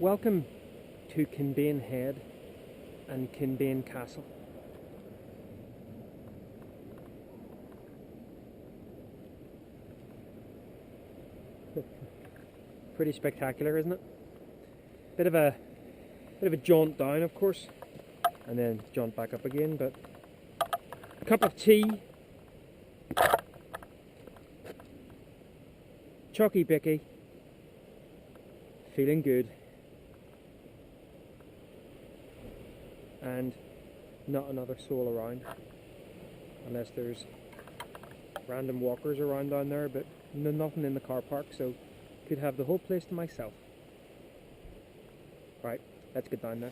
Welcome to Kinbane Head and Kinbane Castle. Pretty spectacular, isn't it? Bit of a jaunt down, of course, and then jaunt back up again. But a cup of tea, chalky bicky, feeling good, and not another soul around, unless there's random walkers around down there, but nothing in the car park, so could have the whole place to myself. Right, let's get down there.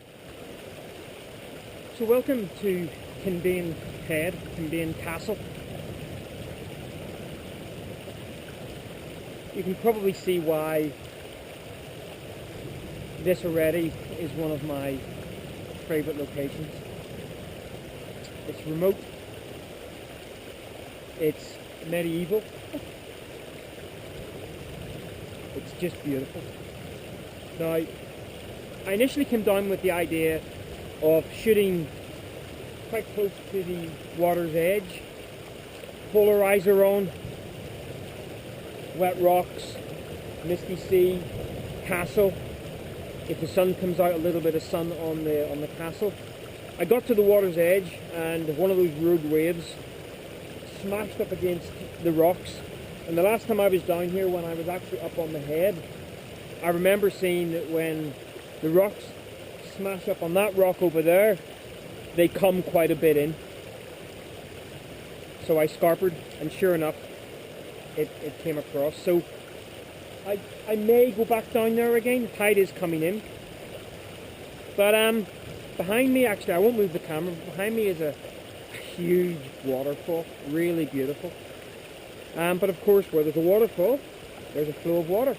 So welcome to Kinbane Head, Kinbane Castle. You can probably see why this already is one of my favourite locations. It's remote, it's medieval, it's just beautiful. Now, I initially came down with the idea of shooting quite close to the water's edge, polarizer on, wet rocks, misty sea, castle. If the sun comes out, a little bit of sun on the castle. I got to the water's edge and one of those rogue waves smashed up against the rocks. And the last time I was down here, when I was actually up on the head, I remember seeing that when the rocks smash up on that rock over there, they come quite a bit in. So I scarpered, and sure enough, it came across. So I may go back down there again. The tide is coming in. But behind me, actually, I won't move the camera. Behind me is a huge waterfall, really beautiful. But of course, where there's a waterfall, there's a flow of water.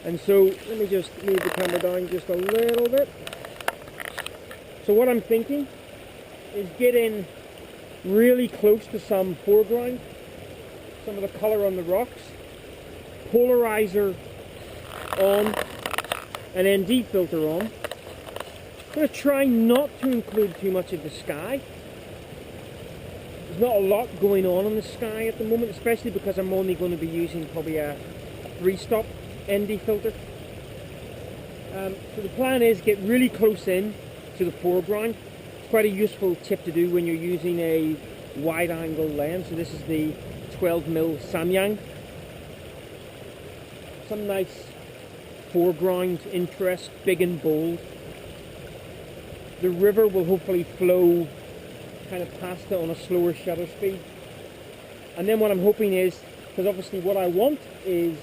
And so let me just move the camera down just a little bit. So what I'm thinking is get in really close to some foreground, some of the colour on the rocks, polarizer on, and then defilter on. I'm going to try not to include too much of the sky. There's not a lot going on in the sky at the moment, especially because I'm only going to be using probably a 3-stop ND filter. So the plan is get really close in to the foreground. It's quite a useful tip to do when you're using a wide angle lens. So this is the 12mm Samyang. Some nice foreground interest, big and bold. The river will hopefully flow kind of past it on a slower shutter speed. And then what I'm hoping is, because obviously what I want is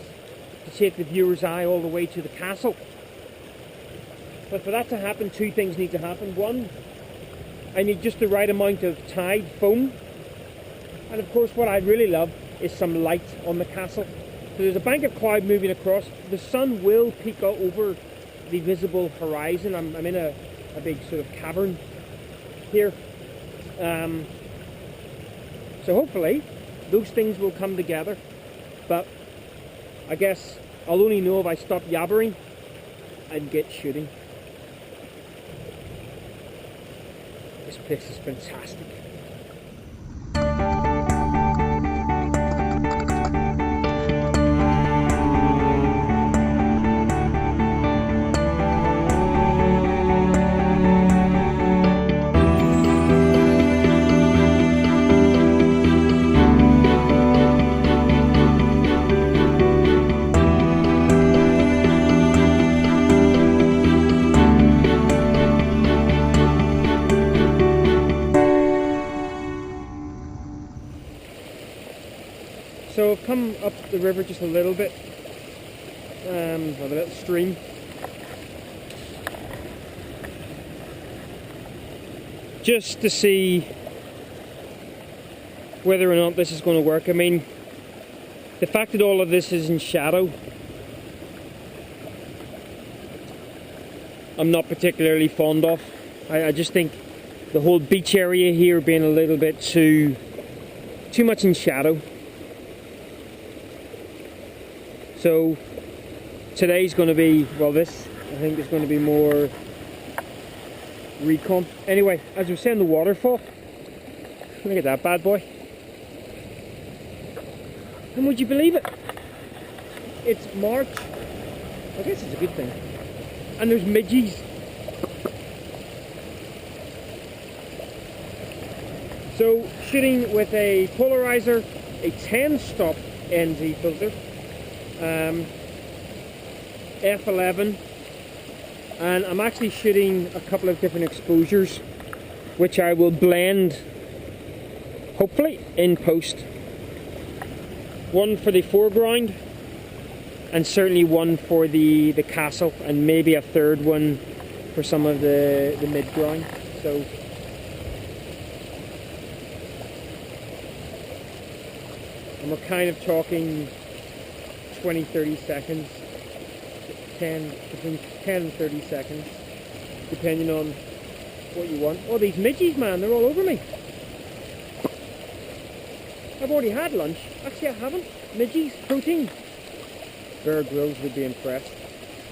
to take the viewer's eye all the way to the castle. But for that to happen, two things need to happen. One, I need just the right amount of tide foam. And of course what I'd really love is some light on the castle. So there's a bank of cloud moving across. The sun will peek out over the visible horizon. I'm in a big sort of cavern here. So hopefully those things will come together. But I guess I'll only know if I stop yabbering and get shooting. This place is fantastic. So I've come up the river just a little bit, with a little stream. Just to see whether or not this is going to work. I mean, the fact that all of this is in shadow, I'm not particularly fond of. I just think the whole beach area here being a little bit too much in shadow. So today's going to be, well, this I think there's going to be more recon. Anyway, as we were saying, the waterfall. Look at that bad boy. And would you believe it? It's March. I guess it's a good thing. And there's midges. So, shooting with a polarizer, a 10-stop NZ filter, f11, and I'm actually shooting a couple of different exposures, which I will blend, hopefully, in post. One for the foreground, and certainly one for the castle, and maybe a third one for some of the midground. So, and we're kind of talking 20-30 seconds, between 10 and 30 seconds, depending on what you want. Oh, these midges, man, they're all over me. I've already had lunch. Actually, I haven't. Midges, protein. Bear Grylls would be impressed.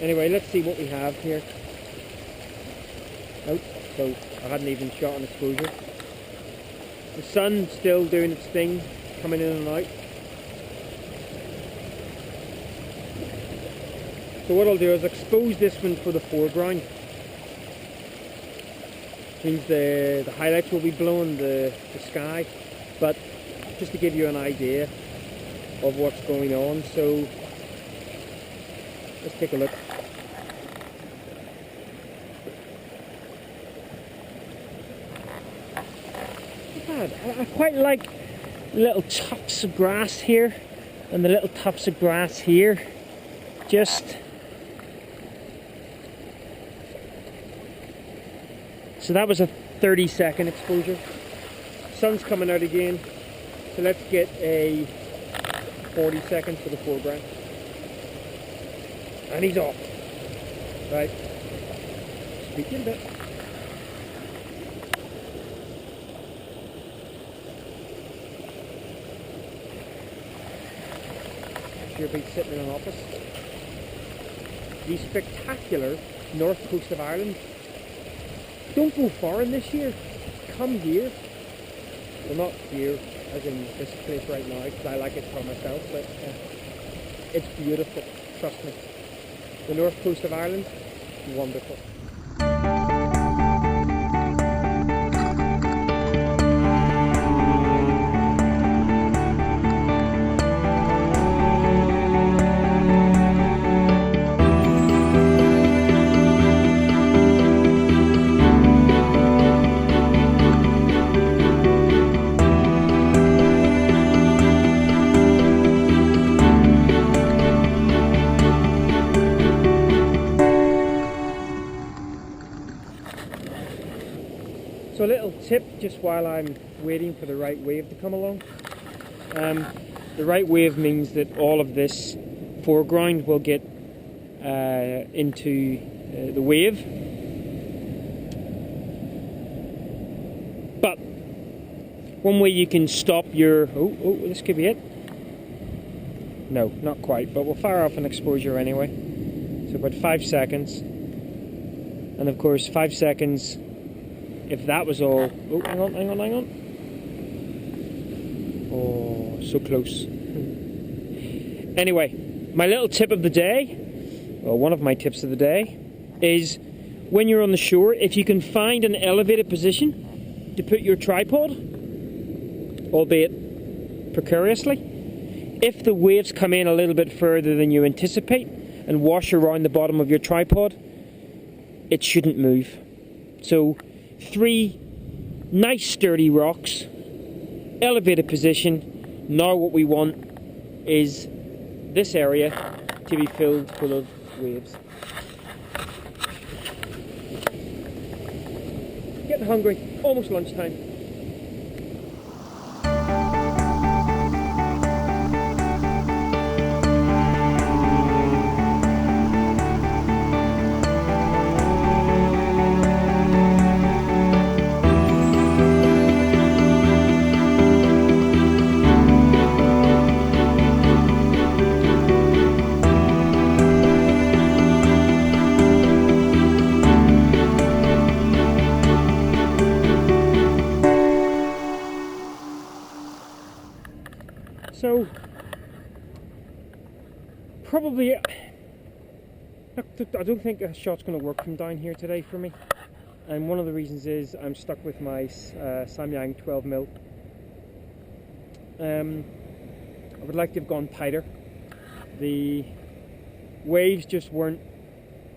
Anyway, let's see what we have here. Oh, so I hadn't even shot an exposure. The sun's still doing its thing, coming in and out. So what I'll do is expose this one for the foreground. Means the highlights will be blowing the sky, but just to give you an idea of what's going on. So let's take a look. Not bad. I quite like the little tufts of grass here and the little tufts of grass here. Just so that was a 30-second exposure. Sun's coming out again, so let's get a 40 seconds for the foreground. And he's off. Right. Speak to you in a bit. Sure be sitting in an office. The spectacular north coast of Ireland. Don't go foreign this year. Come here. Well, not here, as in this place right now, because I like it for myself, but it's beautiful. Trust me. The north coast of Ireland, wonderful. So a little tip just while I'm waiting for the right wave to come along. The right wave means that all of this foreground will get into the wave. But one way you can stop your... Oh, this could be it. No, not quite, but we'll fire off an exposure anyway. So about 5 seconds. And of course 5 seconds... If that was all... Oh, hang on. Oh, so close. Anyway, my little tip of the day, well, one of my tips of the day, is when you're on the shore, if you can find an elevated position to put your tripod, albeit precariously, if the waves come in a little bit further than you anticipate and wash around the bottom of your tripod, it shouldn't move. So... 3 nice sturdy rocks, elevated position. Now what we want is this area to be filled full of waves. Getting hungry, almost lunchtime. So probably, I don't think a shot's going to work from down here today for me, and one of the reasons is I'm stuck with my Samyang 12mm. I would like to have gone tighter. The waves just weren't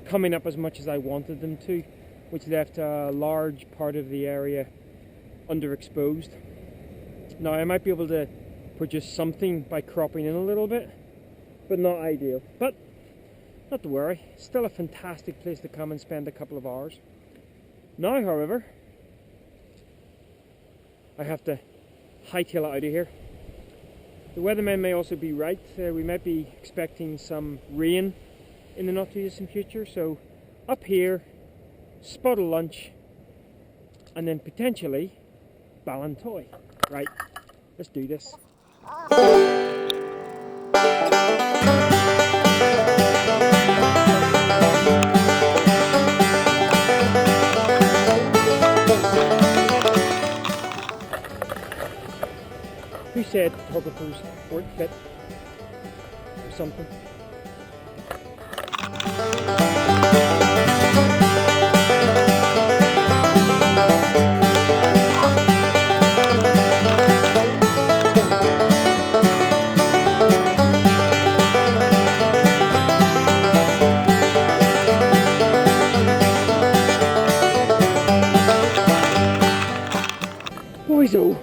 coming up as much as I wanted them to, which left a large part of the area underexposed. Now I might be able to produce something by cropping in a little bit, but not ideal. But not to worry, still a fantastic place to come and spend a couple of hours. Now, however, I have to hightail it out of here. The weathermen may also be right. We might be expecting some rain in the not too distant future. So up here, spot a lunch, and then potentially Ballantoy. Right, let's do this. Who said photographers weren't fit or something? Boys, oh.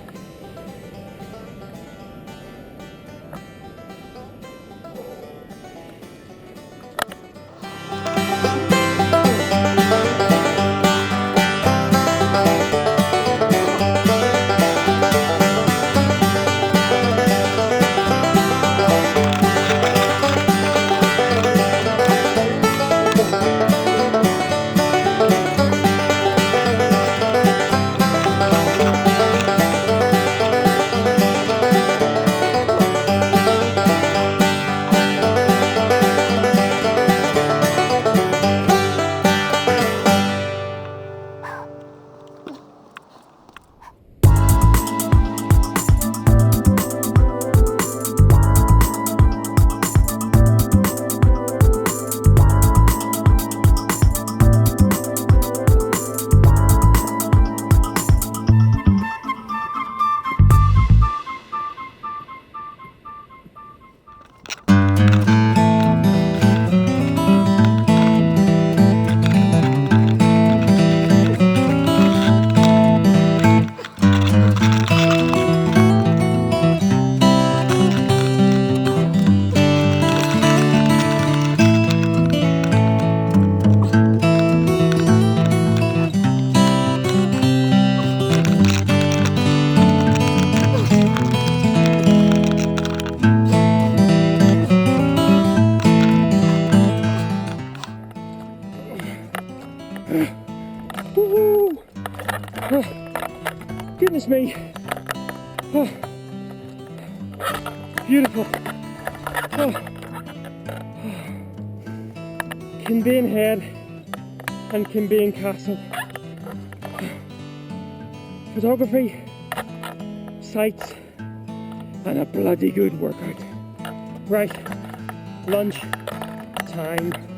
Oh, goodness me. Oh, beautiful. Oh. Kinbane Head and Kinbane Castle. Photography, sights, and a bloody good workout. Right, lunch time.